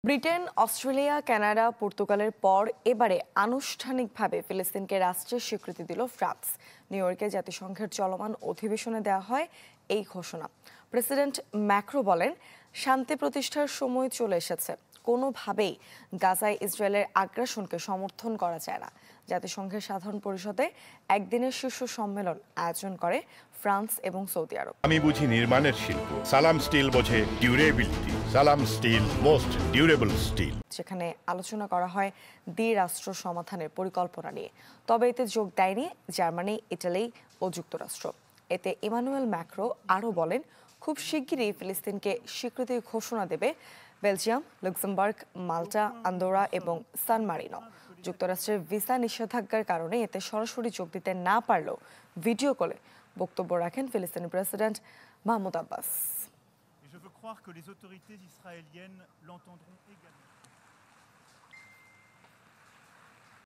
Britain, Australia, Canada, পর্তুগালের পর এবারে আনুষ্ঠানিকভাবে ফিলিস্তিনকে রাষ্ট্রের স্বীকৃতি দিল ফ্রান্স। নিউ ইয়র্কে জাতিসংঘের চলমান অধিবেশনে দেওয়া হয় এই ঘোষণা। প্রেসিডেন্ট ম্যাক্রো বলেন, শান্তি প্রতিষ্ঠার সময় চলে এসেছে। কোনোভাবেই গাজায় ইসরায়েলের আগ্রাসনকে সমর্থন করা যায় না। জাতিসংঘের সাধারণ পরিষদে একদিনের শীর্ষ সম্মেলন আয়োজন করে ফ্রান্স এবং সৌদি আরব। আমি বুঝি নির্মাণের শিল্প, সালাম স্টিল বোঝে ডিউরেবিলিটি। সালাম স্টিল, মোস্ট ডিউরেবল স্টিল। যেখানে আলোচনা করা হয় দ্বিরাষ্ট্র সমাধানের পরিকল্পনা নিয়ে। তবে এতে যোগ দেয়নি জার্মানি, ইটালি ও যুক্তরাষ্ট্র। এতে ইমানুয়েল ম্যাক্রো আরও বলেন, খুব শিগগিরই ফিলিস্তিনকে স্বীকৃতির ঘোষণা দেবে বেলজিয়াম, লুক্সেমবার্গ, মাল্টা, আন্দোরা এবং সান মারিনো। যুক্তরাষ্ট্রের ভিসা নিষেধাজ্ঞার কারণে এতে সরাসরি যোগ দিতে না পারলেও ভিডিও কলে বক্তব্য রাখেন ফিলিস্তিনি president Mahmoud Abbas. Et je veux croire que les autorités israéliennes l'entendront également.